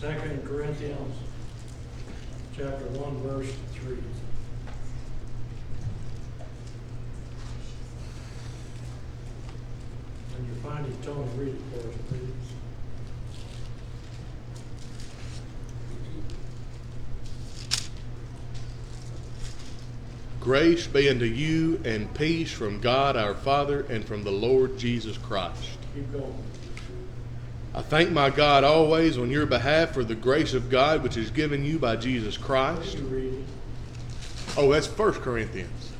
2 Corinthians chapter 1, verse 3. When you find it, Tony, read it for us, please. Grace be unto you and peace from God our Father and from the Lord Jesus Christ. Keep going. I thank my God always on your behalf for the grace of God which is given you by Jesus Christ. What are you reading? Oh, that's 1 Corinthians.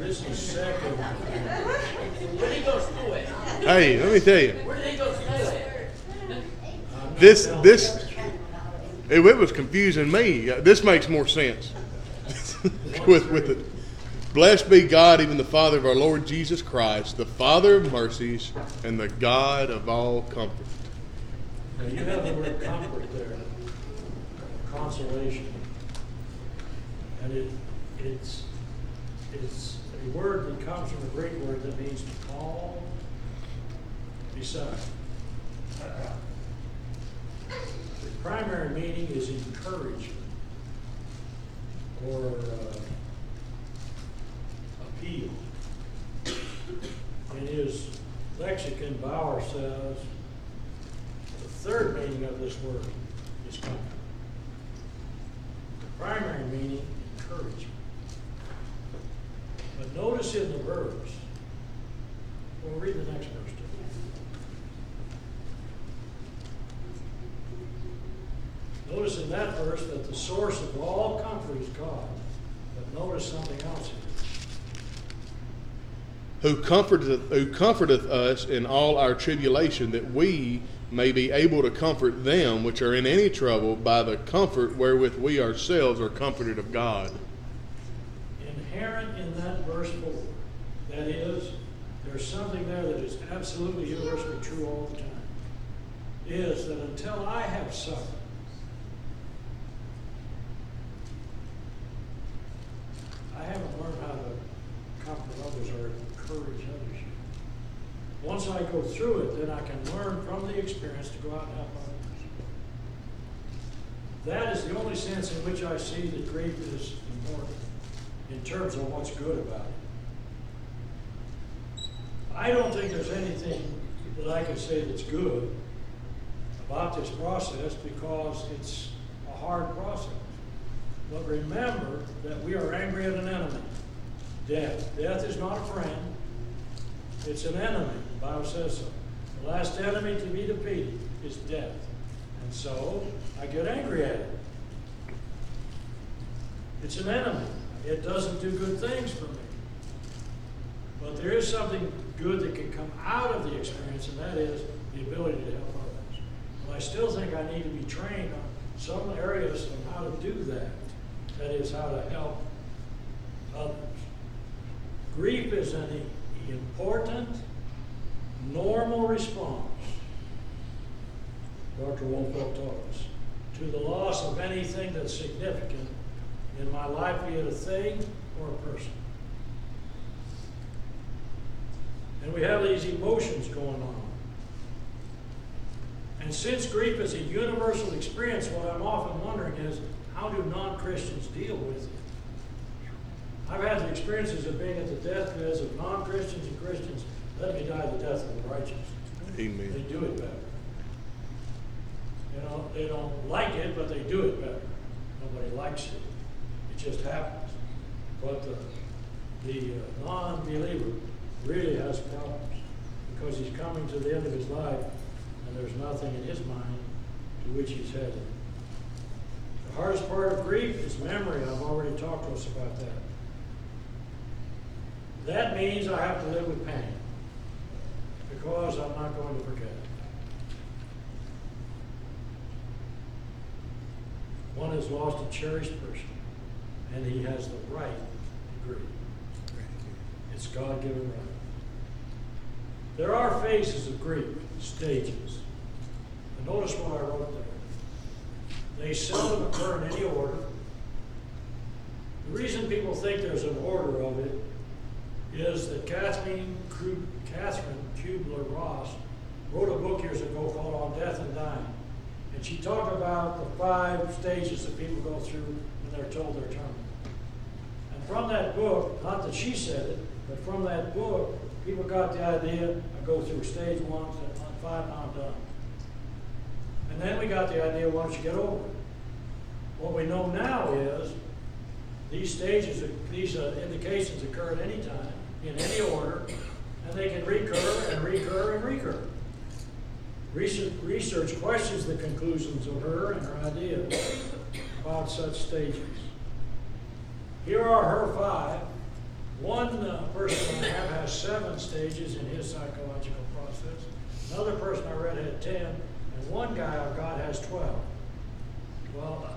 This is second. Where did he go to school at? Hey, let me tell you. Where did he go to school at? It was confusing me. This makes more sense with it. Blessed be God, even the Father of our Lord Jesus Christ, the Father of mercies and the God of all comfort. Now you have the word comfort there, consolation, and it's a word that comes from a Greek word that means to calm, beside. The primary meaning is encouragement or appeal. In his lexicon, Bauer says the third meaning of this word is comfort. The primary meaning, encouragement. But notice in the verbs, we'll read the next verse too. Notice in that verse that the source of all comfort is God. But notice something else here. Who comforteth us in all our tribulation, that we may be able to comfort them which are in any trouble by the comfort wherewith we ourselves are comforted of God. Inherent in that verse 4, that is, there's something there that is absolutely universally true all the time, is that until I have suffered, I haven't learned how to comfort others or encourage others yet. Once I go through it, then I can learn from the experience to go out and help others. That is the only sense in which I see that grief is important, in terms of what's good about it. I don't think there's anything that I can say that's good about this process because it's a hard process. But remember that we are angry at an enemy, death. Death is not a friend. It's an enemy. The Bible says so. The last enemy to be defeated is death. And so I get angry at it. It's an enemy. It doesn't do good things for me. But there is something good that can come out of the experience, and that is the ability to help others. But I still think I need to be trained on some areas of how to do that. That is, how to help others. Grief is an important, normal response, Dr. Wolfelt taught us, to the loss of anything that's significant in my life, be it a thing or a person. And we have these emotions going on. And since grief is a universal experience, what I'm often wondering is, how do non-Christians deal with it? I've had the experiences of being at the deathbeds of non-Christians and Christians. Let me die the death of the righteous. Amen. They do it better. You know, they don't like it, but they do it better. Nobody likes it. It just happens. But the non-believer really has problems because he's coming to the end of his life and there's nothing in his mind to which he's headed. The hardest part of grief is memory. I've already talked to us about that. That means I have to live with pain because I'm not going to forget. One has lost a cherished person, and he has the right to grieve. It's God-given right. There are phases of grief, stages. And notice what I wrote there. They seldom occur in any order. The reason people think there's an order of it is that Catherine Kubler-Ross wrote a book years ago called On Death and Dying. And she talked about the 5 stages that people go through when they're told they're terminal. And from that book, not that she said it, but from that book, people got the idea, I go through stage 1, 5, now I'm done. And then we got the idea, why don't you get over it? What we know now is these stages, these indications occur at any time, in any order, and they can recur and recur and recur. Research questions the conclusions of her and her ideas about such stages. Here are her 5. One person I have has 7 stages in his psychological process. Another person I read had 10, and one guy I've got has 12. Well,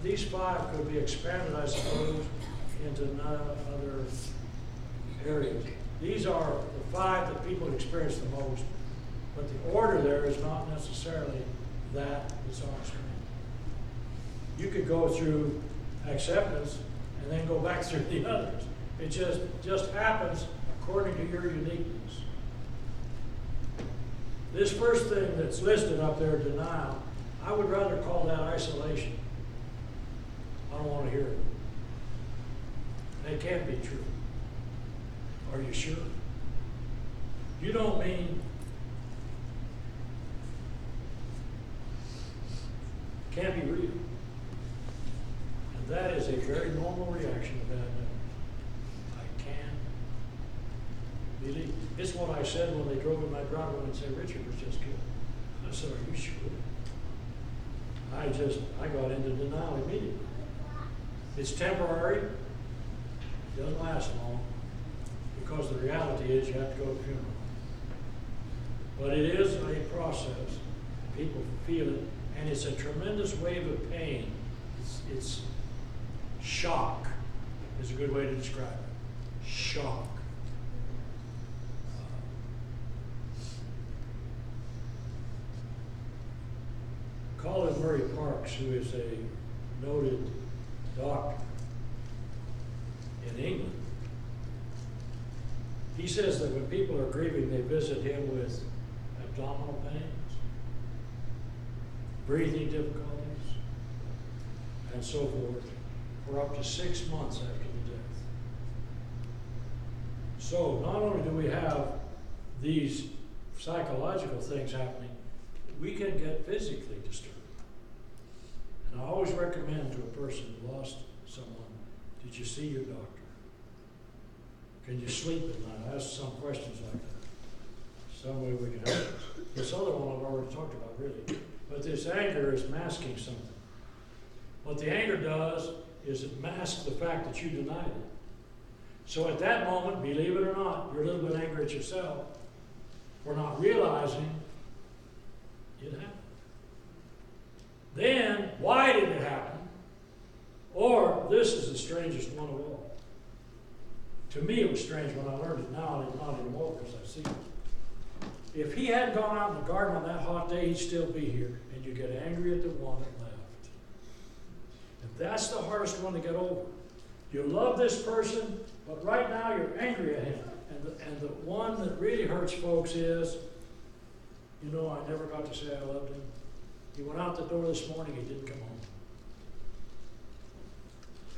these 5 could be expanded, I suppose, into other areas. These are the 5 that people experience the most, but the order there is not necessarily that that's on screen. You could go through acceptance and then go back through the others. It just happens according to your uniqueness. This first thing that's listed up there, denial, I would rather call that isolation. I don't want to hear it. It can't be true. Are you sure? You don't mean can't be real. And that is a very normal reaction to bad news. I can't believe. It's what I said when they drove in my driveway and said, Richard was just killed. I said, are you sure? I got into denial immediately. It's temporary. It doesn't last long. Because the reality is you have to go to the funeral. But it is a process. People feel it. And it's a tremendous wave of pain. It's shock is a good way to describe it. Shock. Colin Murray Parks, who is a noted doctor in England, he says that when people are grieving, they visit him with abdominal pains, breathing difficulties, and so forth, for up to 6 months after the death. So not only do we have these psychological things happening, we can get physically disturbed. And I always recommend to a person who lost someone, did you see your doctor? Can you sleep at night? I ask some questions like that. Some way we can help. This other one I've already talked about, really. But this anger is masking something. What the anger does is it masks the fact that you denied it. So at that moment, believe it or not, you're a little bit angry at yourself for not realizing it happened. Then, why did it happen? Or, this is the strangest one of all. To me, it was strange when I learned it. Now, it's not anymore because I see it. If he hadn't gone out in the garden on that hot day, he'd still be here. And you get angry at the one that left. And that's the hardest one to get over. You love this person, but right now you're angry at him. And the one that really hurts folks is, you know, I never got to say I loved him. He went out the door this morning, he didn't come home.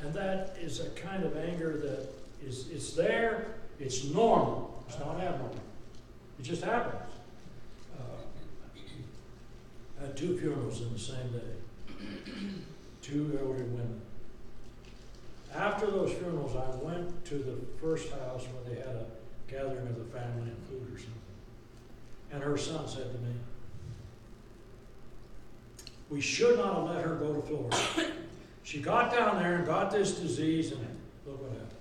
And that is a kind of anger that it's there, it's normal, it's not abnormal. It just happens. I had 2 funerals in the same day. 2 elderly women. After those funerals, I went to the first house where they had a gathering of the family and food or something. And her son said to me, we should not have let her go to Florida. She got down there and got this disease, and look what happened.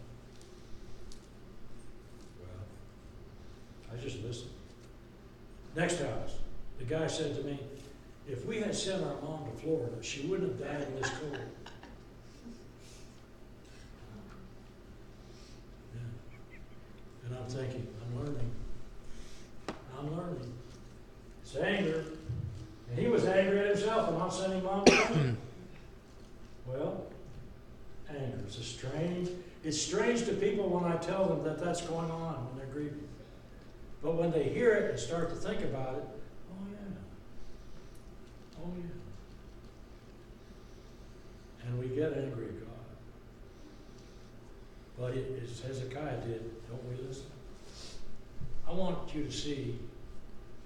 Well, I just listened. Next house, the guy said to me, if we had sent our mom to Florida, she wouldn't have died in this cold. Yeah. And I'm thinking, I'm learning. It's anger. And he was angry at himself for not sending mom to Florida. Well, anger is it's strange to people when I tell them that that's going on when they're grieving. But when they hear it and start to think about it, Oh, yeah. Oh, yeah. And we get angry at God. But as Hezekiah did, don't we listen? I want you to see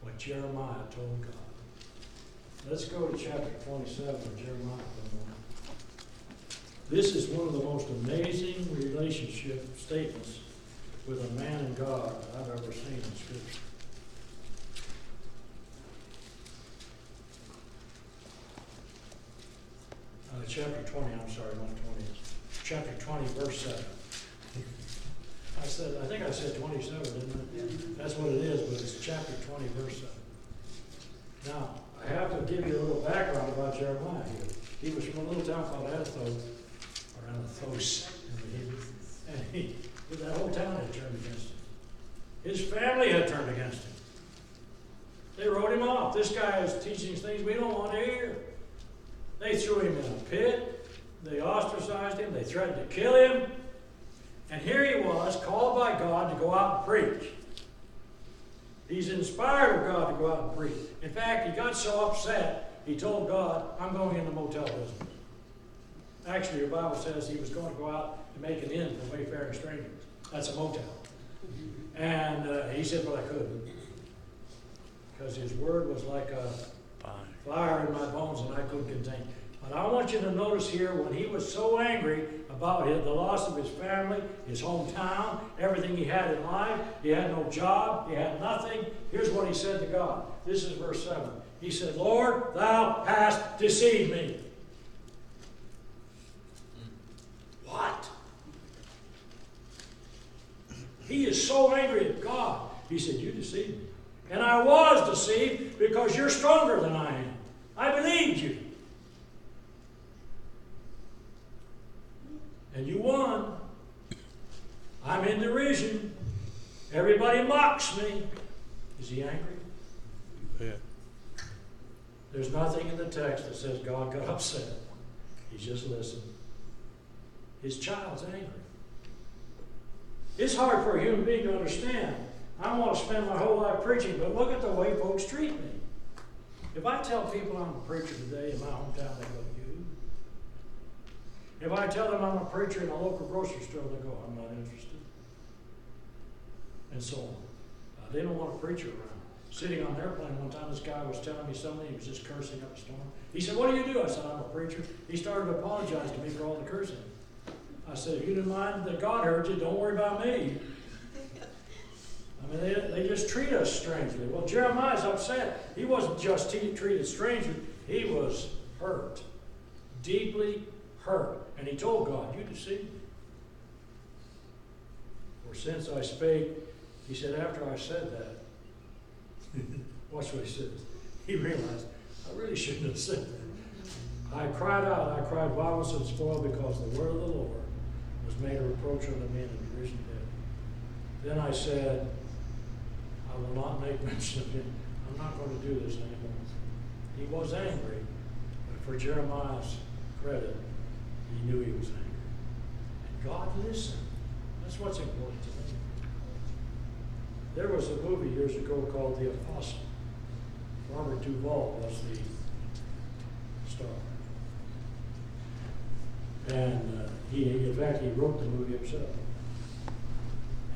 what Jeremiah told God. Let's go to chapter 27 of Jeremiah for a moment. This is one of the most amazing relationship statements with a man and God I've ever seen in Scripture. Chapter 20, I'm sorry, not 20. Chapter 20, verse 7. I think I said 27, didn't I? Yeah. That's what it is, but it's chapter 20, verse 7. Now, I have to give you a little background about Jeremiah here. He was from a little town called Anathos, in the Hebrew, and that whole town had turned against him. His family had turned against him. They wrote him off. This guy is teaching things we don't want to hear. They threw him in a pit. They ostracized him. They threatened to kill him. And here he was, called by God to go out and preach. He's inspired of God to go out and preach. In fact, he got so upset, he told God, I'm going in the motel business. Actually, your Bible says he was going to go out and make an inn for wayfaring strangers. That's a motel. And he said, but I couldn't. Because his word was like a fire in my bones and I couldn't contain it. But I want you to notice here, when he was so angry about the loss of his family, his hometown, everything he had in life, he had no job, he had nothing. Here's what he said to God. This is verse 7. He said, Lord, thou hast deceived me. What? He is so angry at God. He said, you deceived me. And I was deceived because you're stronger than I am. I believed you. And you won. I'm in derision. Everybody mocks me. Is he angry? Yeah. There's nothing in the text that says God got upset. He's just listening. His child's angry. It's hard for a human being to understand. I want to spend my whole life preaching, but look at the way folks treat me. If I tell people I'm a preacher today in my hometown, they go, you? If I tell them I'm a preacher in a local grocery store, they go, I'm not interested. And so on. They don't want a preacher around. Sitting on an airplane one time, this guy was telling me something. He was just cursing up a storm. He said, what do you do? I said, I'm a preacher. He started to apologize to me for all the cursing. I said, if you didn't mind that God heard you, don't worry about me. I mean, they just treat us strangely. Well, Jeremiah's upset. He wasn't just treated strangely. He was hurt. Deeply hurt. And he told God, you deceived me. For since I spake, he said, after I said that, watch what he says. He realized, I really shouldn't have said that. I cried out, I cried violence and spoil because the word of the Lord was made a reproach unto me and derision dead. Then I said, I will not make mention of him. I'm not going to do this anymore. He was angry, but for Jeremiah's credit, he knew he was angry. And God listened. That's what's important to me. There was a movie years ago called The Apostle. Robert Duvall was the star. And in fact, he wrote the movie himself.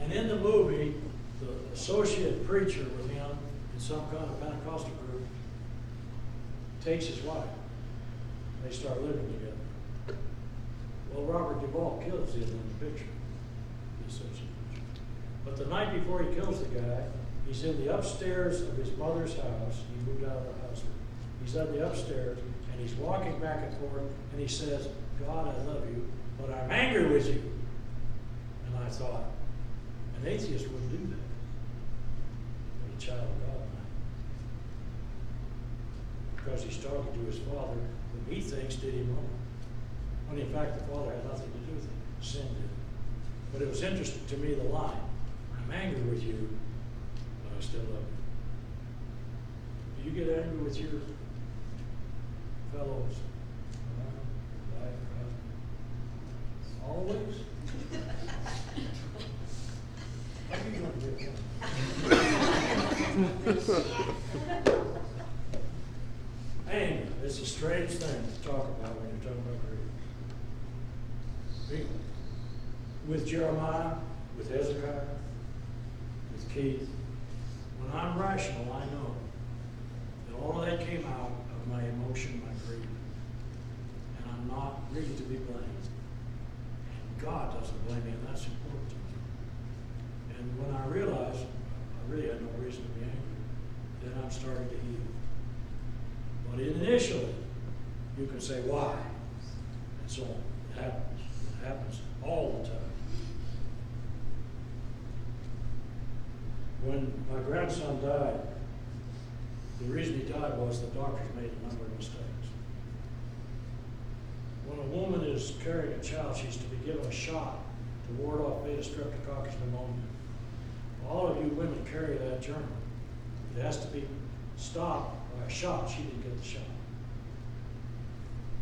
And in the movie, the associate preacher with him in some kind of Pentecostal group takes his wife. They start living together. Well, Robert Duvall kills him in the picture, the associate preacher. But the night before he kills the guy, he's in the upstairs of his mother's house. He moved out of the house. He's at the upstairs, and he's walking back and forth, and he says, God, I love you, but I'm angry with you. And I thought, an atheist wouldn't do that. But a child of God might. Because he's talking to his father, who he thinks did him wrong. When in fact the father had nothing to do with it. Sin did. But it was interesting to me, the line, I'm angry with you, but I still love you. Do you get angry with your fellows? Always? How are you going to get one? strange thing to talk about when you're talking about grief. With Jeremiah, with Hezekiah, with Keith, when I'm rational, I know that all of that came out of my emotion, my grief. And I'm not really to be blamed. And God doesn't blame me, and that's important to me. And when I realize I really had no reason to be angry, then I'm starting to heal. But initially, you can say, why? And so on. It happens. It happens all the time. When my grandson died, the reason he died was the doctors made a number of mistakes. When a woman is carrying a child, she's to be given a shot to ward off beta streptococcus pneumonia. All of you women carry that germ. It has to be stopped by a shot. She didn't get the shot.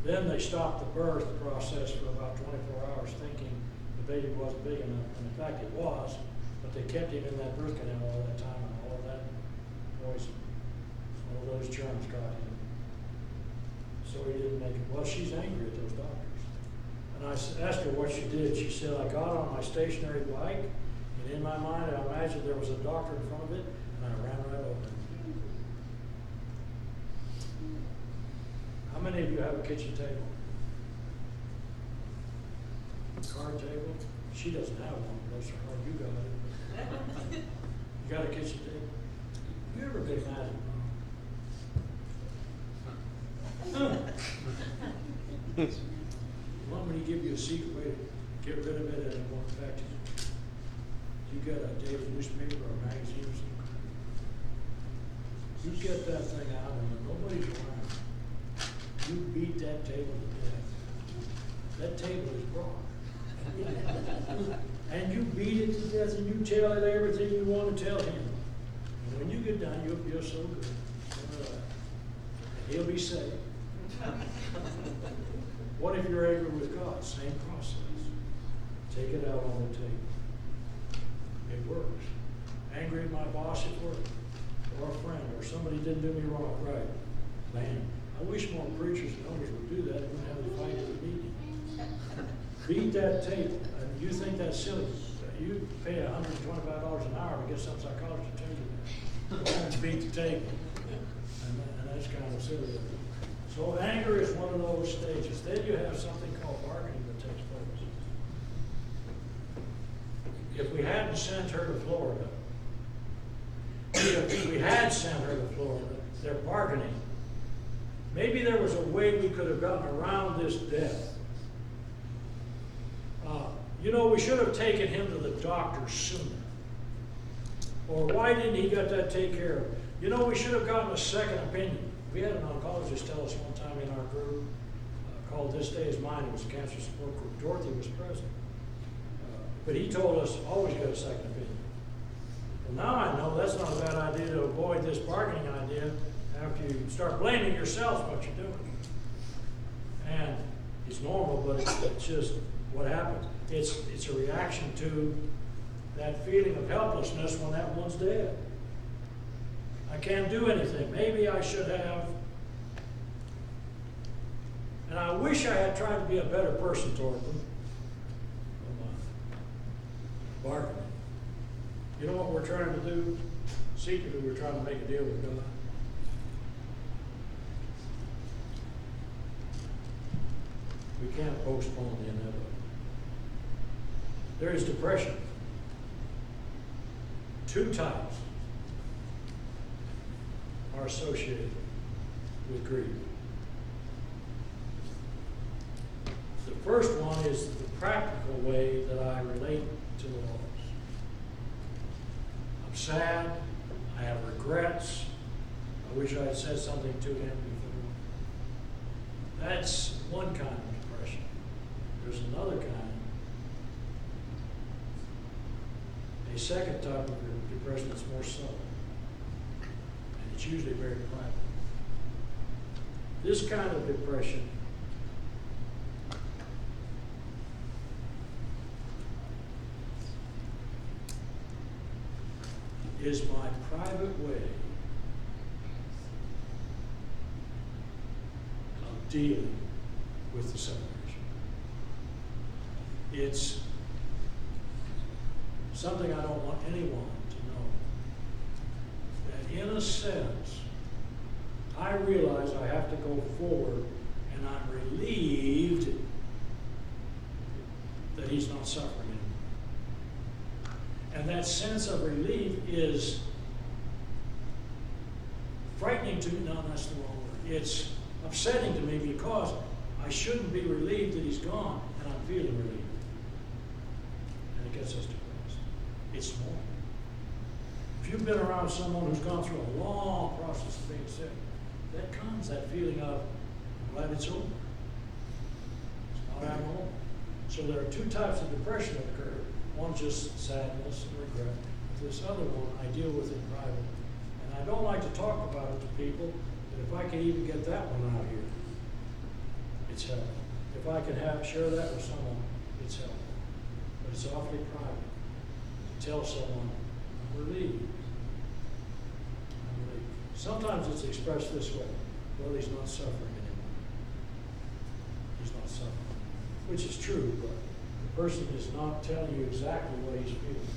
Then they stopped the birth process for about 24 hours thinking the baby wasn't big enough. And in fact, it was, but they kept him in that birth canal all that time, and all of that poison, all those germs got him. So he didn't make it. Well, she's angry at those doctors. And I asked her what she did. She said, I got on my stationary bike, and in my mind, I imagined there was a doctor in front of it, and I ran right over it. How many of you have a kitchen table? A card table? She doesn't have one, bless her heart. You got it. You got a kitchen table? You ever been mad at Mom? You want me to give you a secret way to get rid of it and it won't affect you? You get a daily newspaper or a magazine or something. You get that thing out and when nobody's around, you beat that table to death. That table is broad. And you beat it to death and you tell it everything you want to tell him. And when you get done, you'll feel so good. And he'll be saved. What if you're angry with God? Same process. Take it out on the table. It works. Angry at my boss at work, or a friend, or somebody didn't do me wrong. Right. Man, I wish more preachers and elders would do that. We wouldn't have to fight at the meeting. Beat that table. You think that's silly. You pay $125 an hour to get some psychologist to tell you that. Go home and beat the table. And that's kind of silly. So anger is one of those stages. Then you have something called bargaining that takes place. If we hadn't sent her to Florida, if we had sent her to Florida, they're bargaining. Maybe there was a way we could have gotten around this death. We should have taken him to the doctor sooner. Or why didn't he get that taken care of? We should have gotten a second opinion. We had an oncologist tell us one time in our group called This Day Is Mine. It was a cancer support group. Dorothy was present. But he told us, always get a second opinion. Well, now I know that's not a bad idea to avoid this bargaining idea after you start blaming yourself for what you're doing. And it's normal, but it's just what happens. It's a reaction to that feeling of helplessness when that one's dead. I can't do anything. Maybe I should have. And I wish I had tried to be a better person toward them. Bargaining. You know what we're trying to do? Secretly, we're trying to make a deal with God. We can't postpone the inevitable. There is depression. Two types are associated with grief. The first one is the practical way that I relate to the loss. I'm sad. I have regrets. I wish I had said something to him before. That's one kind of depression. There's another kind. A second type of depression that's more subtle. And it's usually very private. This kind of depression is my private way of dealing with the separation. It's something I don't want anyone to know. That in a sense, I realize I have to go forward, and I'm relieved that he's not suffering anymore. And that sense of relief is frightening to me. No, that's the wrong word. It's upsetting to me because I shouldn't be relieved that he's gone, and I'm feeling relieved. And it gets us depressed. It's normal. If you've been around someone who's gone through a long process of being sick, that comes, that feeling of, I'm glad it's over. It's not abnormal. So there are two types of depression that occur. One just sadness and regret. This other one I deal with in private. And I don't like to talk about it to people, but if I can even get that one out here, it's helpful. If I can share that with someone, it's helpful. But it's awfully private to tell someone, I'm relieved. I'm relieved. Sometimes it's expressed this way, well, he's not suffering anymore. He's not suffering. Which is true, but the person is not telling you exactly what he's feeling.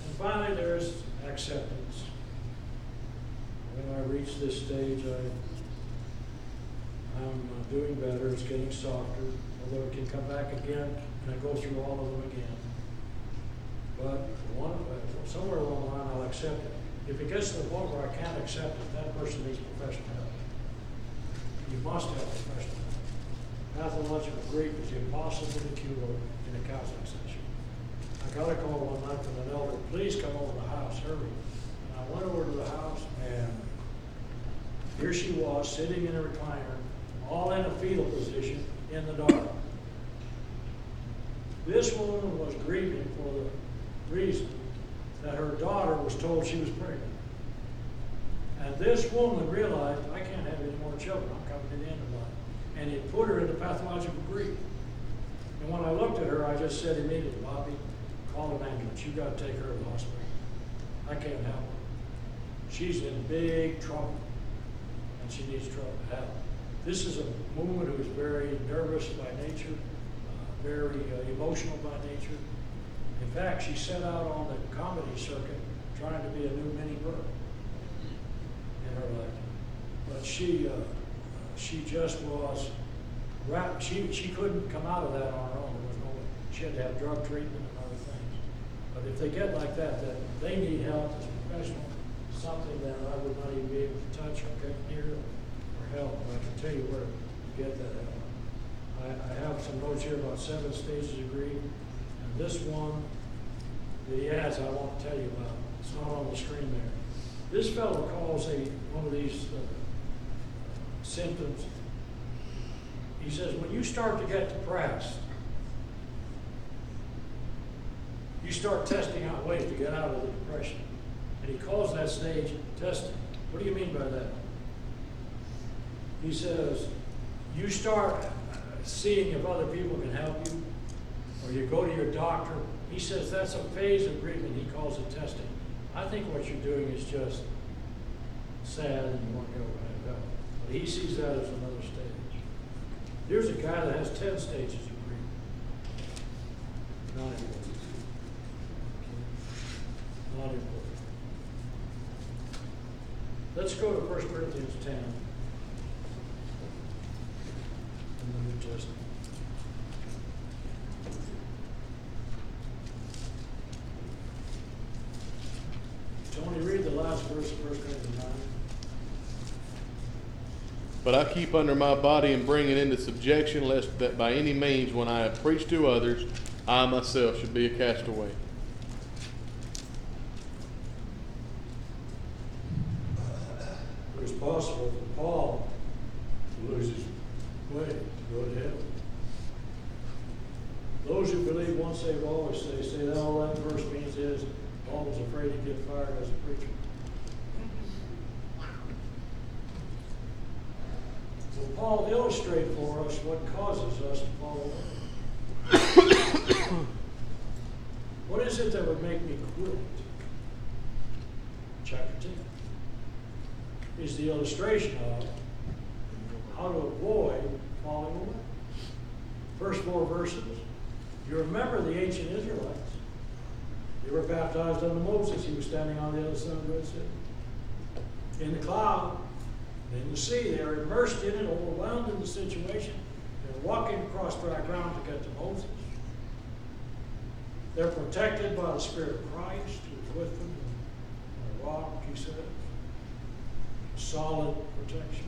And finally, there is acceptance. When I reach this stage, I'm doing better. It's getting softer, although it can come back again, and I go through all of them again. But somewhere along the line, I'll accept it. If it gets to the point where I can't accept it, that person needs professional help. You must have professional help. Pathological grief is impossible to cure in a counseling session. I got a call one night from an elder, please come over to the house, hurry. And I went over to the house, and here she was, sitting in a recliner, all in a fetal position, in the dark. This woman was grieving for the reason that her daughter was told she was pregnant. And this woman realized, I can't have any more children, I'm coming to the end of life. And it put her into pathological grief. And when I looked at her, I just said immediately, Bobby, call an ambulance. You've got to take her to the hospital. I can't help her. She's in big trouble, and she needs help. This is a woman who is very nervous by nature, very emotional by nature. In fact, she set out on the comedy circuit trying to be a new Minnie Burke in her life. But she just was, she couldn't come out of that on her own. There was no way. She had to have drug treatment and other things. But if they get like that, then they need help as a professional, something that I would not even be able to touch or get near or help. But I can tell you where to get that help. I have some notes here about 7 stages of grief. And this one that he has, I won't tell you about. It's not on the screen there. This fellow calls one of these symptoms. He says, when you start to get depressed, you start testing out ways to get out of the depression. And he calls that stage testing. What do you mean by that? He says, you start seeing if other people can help you, or you go to your doctor. He says that's a phase of grieving. He calls it testing. I think what you're doing is just sad and you want to go and go. But he sees that as another stage. Here's a guy that has 10 stages of grief. Not important. Not important. Let's go to 1 Corinthians 10. In the New Testament. Tony, read the last verse of 1 Corinthians 9. But I keep under my body and bring it into subjection, lest that by any means, when I have preached to others, I myself should be a castaway. It was possible for Paul to lose his way, to go to heaven. Those who believe once saved, always saved. Say that all that verse means is Paul was afraid to get fired as a preacher. Will Paul illustrate for us what causes us to fall away? What is it that would make me quit? Chapter 10 is the illustration of how to avoid falling away. First 4 verses, you remember the ancient Israelites. They were baptized under Moses. He was standing on the other side of the Red Sea. In the cloud, in the sea, they are immersed in it, overwhelmed in the situation. They're walking across dry ground to get to Moses. They're protected by the Spirit of Christ, who is with them. On a rock, he says. Solid protection.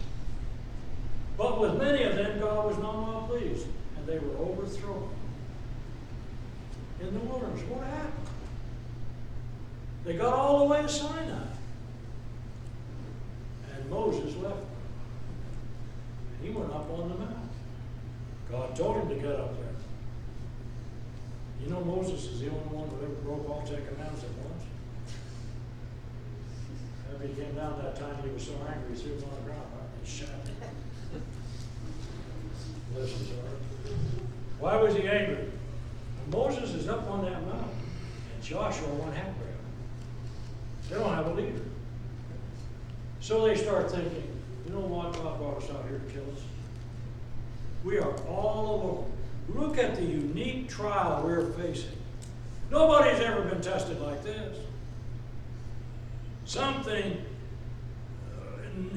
But with many of them, God was not well pleased, and they were overthrown in the wilderness. What happened? They got all the way to Sinai. And Moses left them. And he went up on the mountain. God told him to get up there. You know Moses is the only one who ever broke all 10 commandments at once. After he came down that time, he was so angry, he threw him on the ground, right? And shot him. Bless his heart. Why was he angry? Well, Moses is up on that mountain, and Joshua went after him. They don't have a leader. So they start thinking, you know what, God brought us out here to kill us. We are all alone. Look at the unique trial we're facing. Nobody's ever been tested like this. Something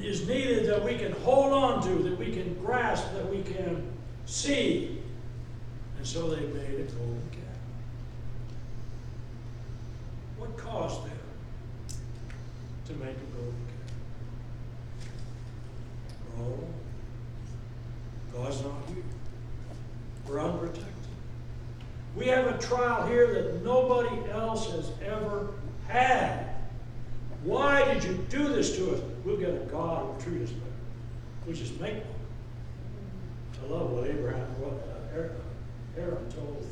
is needed that we can hold on to, that we can grasp, that we can see. And so they made a golden calf. What caused them to make a golden calf? Oh, God's not here. We're unprotected. We have a trial here that nobody else has ever had. Why did you do this to us? We'll get a God who will treat us better. We just make one. I love what Aaron told.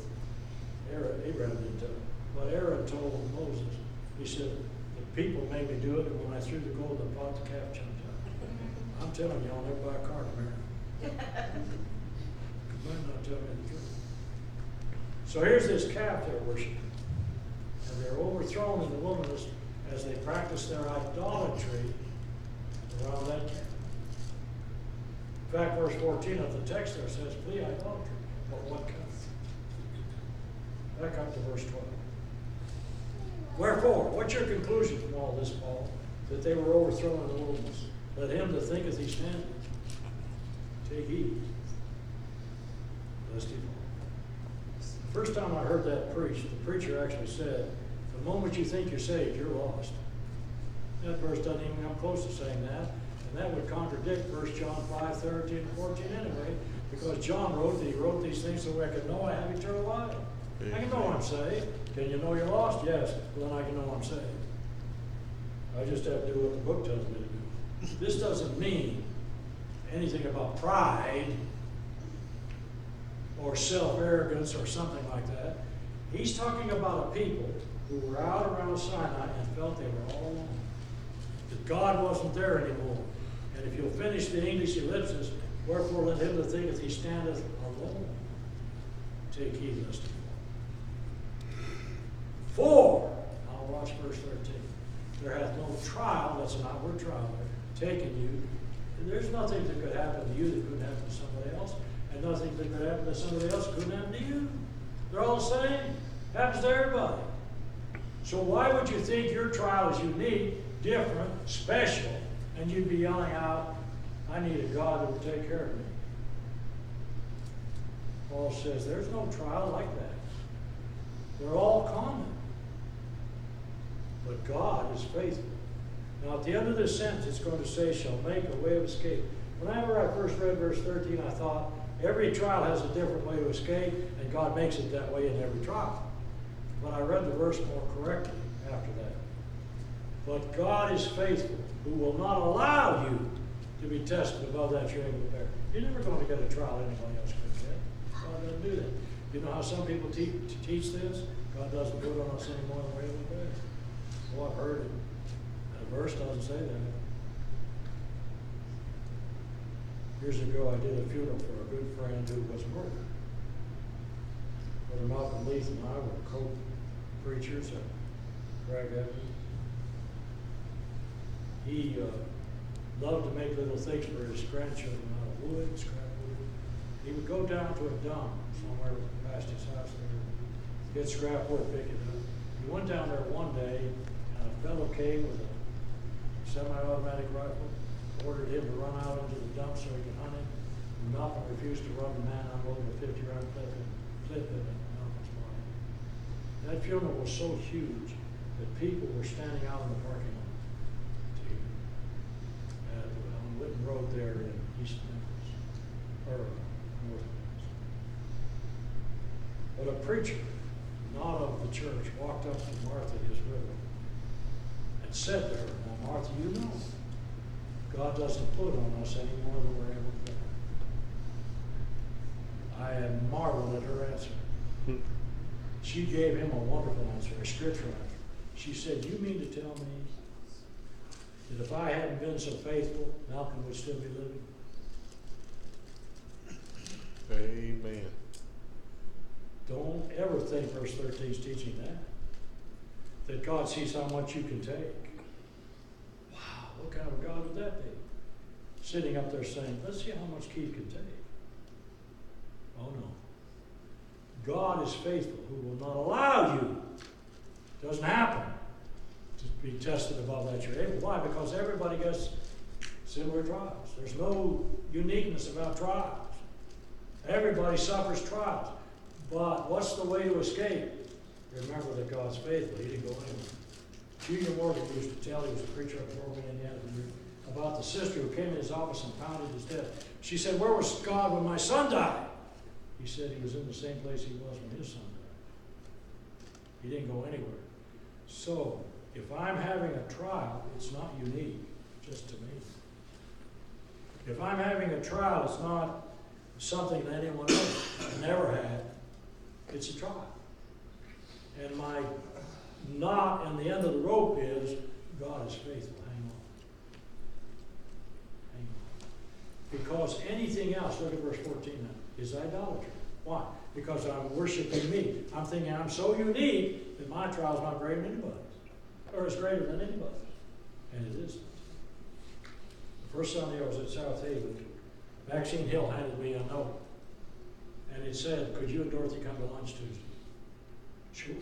Abraham didn't tell him. What Aaron told Moses. He said, the people made me do it, and when I threw the golden pot, the calf jumped out. I'm telling you, I'll never buy a car to marry. You might not tell me the truth. So here's this calf they're worshiping. And they're overthrown in the wilderness as they practice their idolatry around that calf. In fact, verse 14 of the text there says, flee idolatry. But what kind? Back up to verse 12. Wherefore, what's your conclusion from all this, Paul? That they were overthrown in the wilderness. Let him that thinketh he standeth take heed, lest he fall. The first time I heard that preached, the preacher actually said, the moment you think you're saved, you're lost. That verse doesn't even come close to saying that. And that would contradict 1 John 5, 13 and 14 anyway, because John wrote that he wrote these things so I could know I have eternal life. I can know I'm saved. Can you know you're lost? Yes. Well, then I can know I'm saved. I just have to do what the book tells me to do. This doesn't mean anything about pride or self-arrogance or something like that. He's talking about a people who were out around Sinai and felt they were all alone. That God wasn't there anymore. And if you'll finish the English ellipsis, wherefore let him that thinketh he standeth alone take heed lest he fall. For, now watch verse 13. There hath no trial, that's an outward trial there, taken you. There's nothing that could happen to you that couldn't happen to somebody else, and nothing that could happen to somebody else that couldn't happen to you. They're all the same. Happens to everybody. So why would you think your trial is unique, different, special, and you'd be yelling out, I need a God that will take care of me? Paul says there's no trial like that. They're all common. But God is faithful. Now at the end of this sentence, it's going to say, shall make a way of escape. Whenever I first read verse 13, I thought, every trial has a different way to escape, and God makes it that way in every trial. But I read the verse more correctly after that. But God is faithful, who will not allow you to be tested above that you're able to bear. You're never going to get a trial anybody else could get. God doesn't do that. You know how some people teach this? God doesn't do it on us any more than we're able to bear. Well, I've heard it. And the verse doesn't say that. Years ago, I did a funeral for a good friend who was murdered. Brother Malcolm Leith and I were co-preachers at Greg Evans. He loved to make little things for his grandchildren out of wood, scrap wood. He would go down to a dump somewhere past his house there, get scrap wood, pick it up. He went down there one day, and a fellow came with a semi-automatic rifle, ordered him to run out into the dump so he could hunt him. Malcolm refused to run the man unloading a 50-round clip in Malcolm's body. That funeral was so huge that people were standing out in the parking lot on Whitten Road there in East Memphis, or North Memphis. But a preacher, not of the church, walked up to Martha, his widow, and said to her, "Now, Martha, you know, God doesn't put on us any more than we're able to bear." I had marveled at her answer. She gave him a wonderful answer, a scriptural answer. She said, "You mean to tell me that if I hadn't been so faithful, Malcolm would still be living?" Amen. Don't ever think verse 13 is teaching that God sees how much you can take. Wow, what kind of a God would that be? Sitting up there saying, let's see how much Keith can take. Oh no. God is faithful, who will not allow you, doesn't happen, to be tested above that you're able. Why? Because everybody gets similar trials. There's no uniqueness about trials. Everybody suffers trials. But what's the way to escape? Remember that God's faithful. He didn't go anywhere. Junior Morgan used to tell, he was a preacher up in Oregon, Indiana, about the sister who came in his office and pounded his desk. She said, "Where was God when my son died?" He said he was in the same place he was when his son died. He didn't go anywhere. So, if I'm having a trial, it's not unique just to me. If I'm having a trial, it's not something that anyone else never had. It's a trial. And my knot in the end of the rope is, God is faithful. Hang on. Hang on. Because anything else, look at verse 14 now, is idolatry. Why? Because I'm worshiping me. I'm thinking I'm so unique that my trial's not greater than anybody's. Or it's greater than anybody's. And it isn't. The first Sunday I was at South Haven, Maxine Hill handed me a note. And it said, "Could you and Dorothy come to lunch Tuesday?" Sure.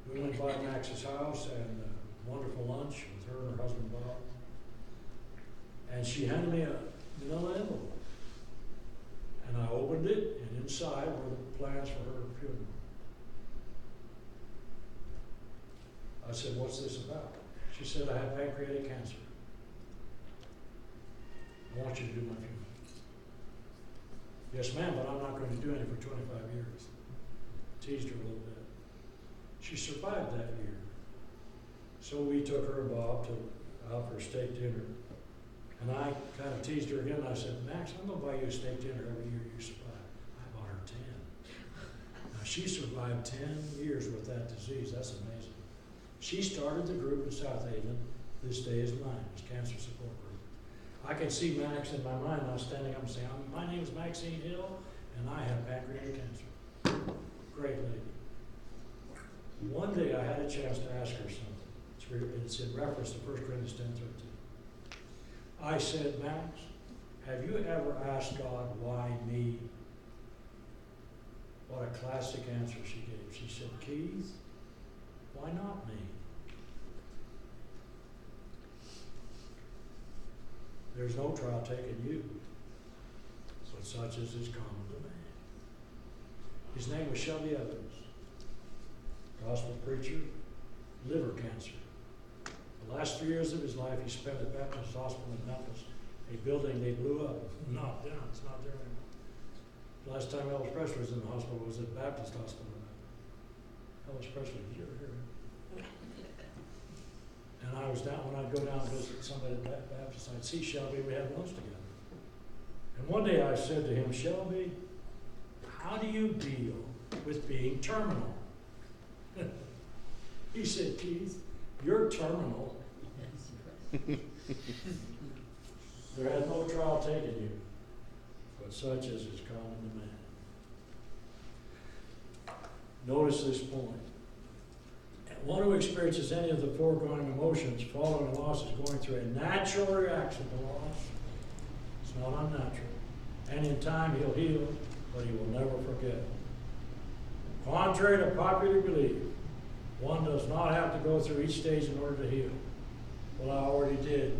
We went by Max's house and a wonderful lunch with her and her husband Bob. And she handed me a manila envelope. And I opened it, and inside were the plans for her funeral. I said, "What's this about?" She said, "I have pancreatic cancer. I want you to do my funeral." "Yes, ma'am, but I'm not going to do anything for 25 years. Teased her a little bit. She survived that year. So we took her and Bob out for a steak dinner. And I kind of teased her again. I said, "Max, I'm going to buy you a steak dinner every year you survive." I bought her 10. Now, she survived 10 years with that disease. That's amazing. She started the group in South Haven. This day is mine. It's Cancer Support Group. I can see Max in my mind now standing up and saying, "My name is Maxine Hill, and I have pancreatic cancer." Great lady. One day I had a chance to ask her something. It's in reference to 1 Corinthians 10:13. I said, "Max, have you ever asked God, why me?" What a classic answer she gave. She said, "Keith, why not me?" There's no trial taking you, but such as is common to man. His name was Shelby Evans, gospel preacher, liver cancer. The last 3 years of his life he spent at Baptist Hospital in Memphis, a building they blew up, knocked down. It's not there anymore. The last time Elvis Presley was in the hospital was at Baptist Hospital. Elvis Presley, did you ever hear him? And I was down, when I'd go down and visit somebody at Baptist, I'd see Shelby, we had lunch together. And one day I said to him, "Shelby, how do you deal with being terminal?" He said, "Keith, you're terminal." There had no trial taken you, but such as is common to man. Notice this point. And One who experiences any of the foregoing emotions following loss is going through a natural reaction to loss. It's not unnatural. And in time he'll heal, but he will never forget. Contrary to popular belief, one does not have to go through each stage in order to heal. Well, I already did.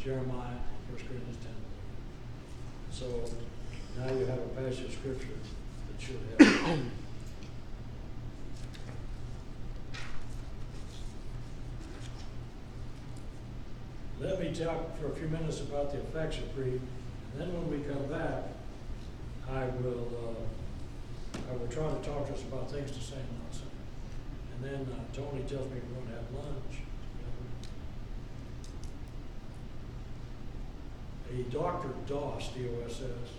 Jeremiah, 1 Corinthians 10. So now you have a passage of scripture that should help. Let me talk for a few minutes about the effects of grief. And then when we come back, I will try to talk to us about things to say and not say. And then Tony tells me we're going to have lunch. A Dr. Doss, D-O-S-S,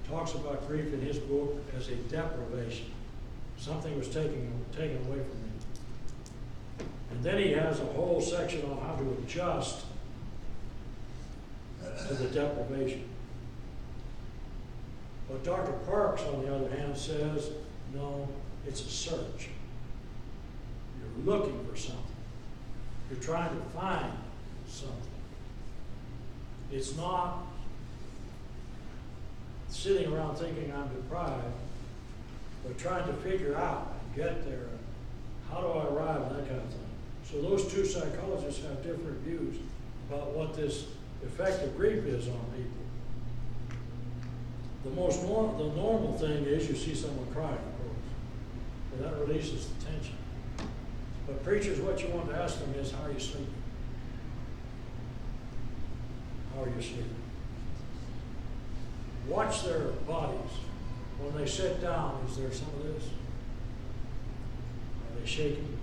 talks about grief in his book as a deprivation. Something was taken away from me. And then he has a whole section on how to adjust to the deprivation. But Dr. Parks, on the other hand, says, no, it's a search. You're looking for something. You're trying to find something. It's not sitting around thinking I'm deprived, but trying to figure out and get there. How do I arrive and that kind of thing. So those two psychologists have different views about what this effect of grief is on people. The normal thing is you see someone crying, of course, but that releases the tension. But preachers, what you want to ask them is, how are you sleeping? How are you sleeping? Watch their bodies. When they sit down, is there some of this? Are they shaking?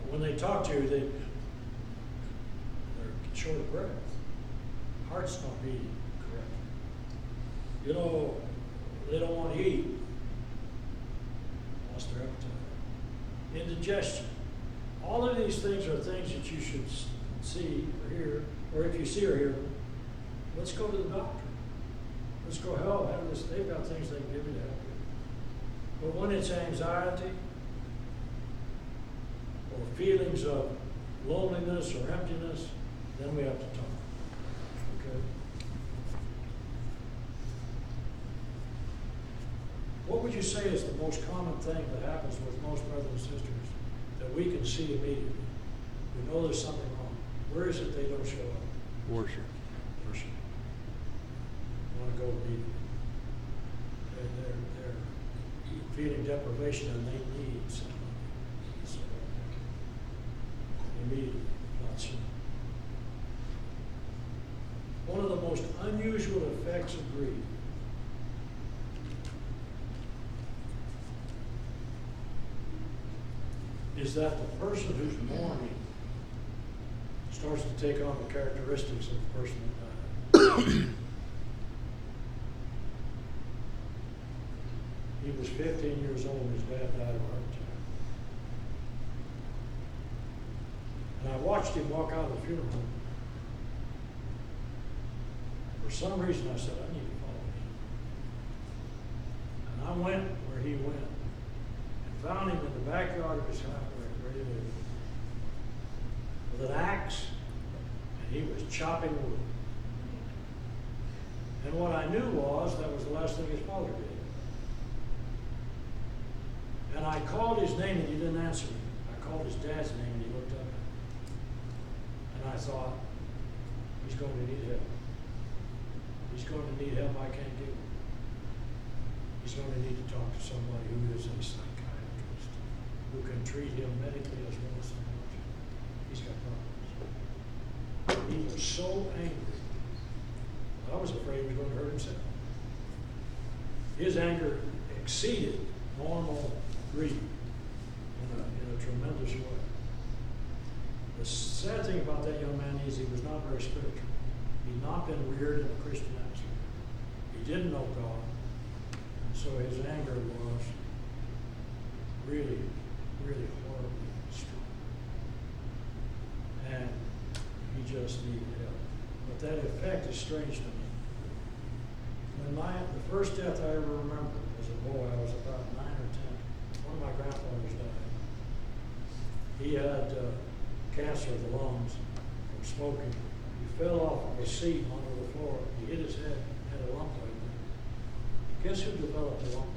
When they talk to you, they're short of breath. Heart's not beating correctly. You know, they don't want to eat. Lost their appetite. Indigestion. All of these things are things that you should see or hear, or if you see or hear them, let's go to the doctor. Let's go help. They've got things they can give you to help you. But when it's anxiety, or feelings of loneliness or emptiness, then we have to talk. Okay? What would you say is the most common thing that happens with most brothers and sisters that we can see immediately? We know there's something wrong. Where is it they don't show up? Worship. Worship. I want to go immediately. They're feeling deprivation and they need somebody. So, immediately, not soon. One of the most unusual effects of grief is that the person who's mourning starts to take on the characteristics of the person that died. He was 15 years old when his dad died of a heart attack. And I watched him walk out of the funeral home. For some reason I said, I need to follow him. And I went where he went and found him in the backyard of his house where he lived with an axe, and he was chopping wood. And what I knew was that was the last thing his father did. And I called his name and he didn't answer me. I called his dad's name and he looked up at me. And I thought, he's going to need help. He's going to need help I can't give him. He's going to need to talk to somebody who is a psychiatrist, who can treat him medically as well as psychologically. He's got problems. He was so angry. I was afraid he was going to hurt himself. His anger exceeded normal grief in a tremendous way. The sad thing about that young man is he was not very spiritual. He'd not been reared in a Christian atmosphere. He didn't know God. And so his anger was really, really horribly strong. And he just needed help. But that effect is strange to me. When the first death I ever remember as a boy, I was about 9 or 10. One of my grandfathers died. He had cancer of the lungs from smoking. He fell off of a seat onto the floor. He hit his head, had a lump right there. Guess who developed the lump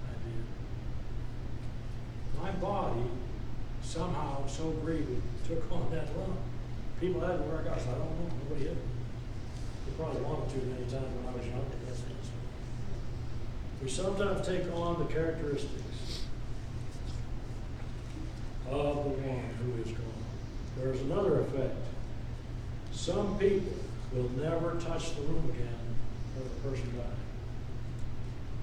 right there? I did. My body somehow so grieved took on that lump. People had to work out. I don't know. Nobody hit me. They probably wanted to many times when I was younger. That's it. We sometimes take on the characteristics of the one who is gone. There's another effect. Some people will never touch the room again where the person died.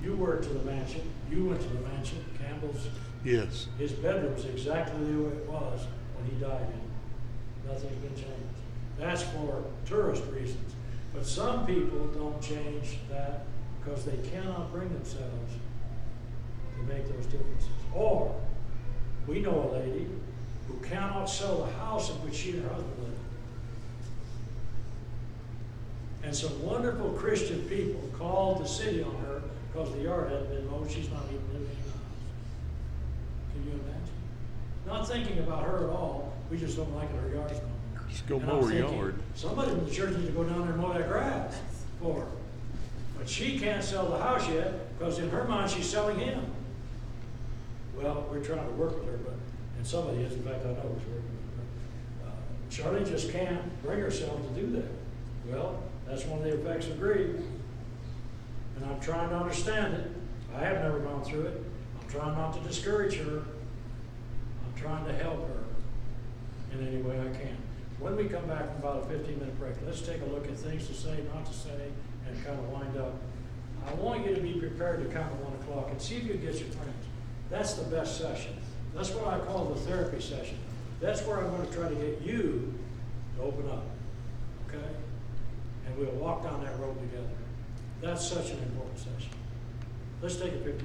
You worked to the mansion. You went to the mansion. Campbell's. Yes. His bedroom's exactly the way it was when he died in. Nothing's been changed. That's for tourist reasons. But some people don't change that because they cannot bring themselves to make those differences. Or, we know a lady who cannot sell the house in which she and her husband lived. And some wonderful Christian people called the city on her because the yard hadn't been mowed. She's not even living in the house. Can you imagine? Not thinking about her at all. We just don't like it. Her yard's not mowed. Just go And mow I'm her thinking, yard. somebody in the church needs to go down there and mow that grass for her. But she can't sell the house yet because in her mind she's selling him. Well, we're trying to work with her, and somebody is. In fact, I know who's working with her. Charlie just can't bring herself to do that. Well, that's one of the effects of grief. And I'm trying to understand it. I have never gone through it. I'm trying not to discourage her. I'm trying to help her in any way I can. When we come back from about a 15-minute break, let's take a look at things to say, not to say, and kind of wind up. I want you to be prepared to come at 1 o'clock and see if you get your friends. That's the best session. That's what I call the therapy session. That's where I'm going to try to get you to open up. Okay? And we'll walk down that road together. That's such an important session. Let's take a 15-minute break.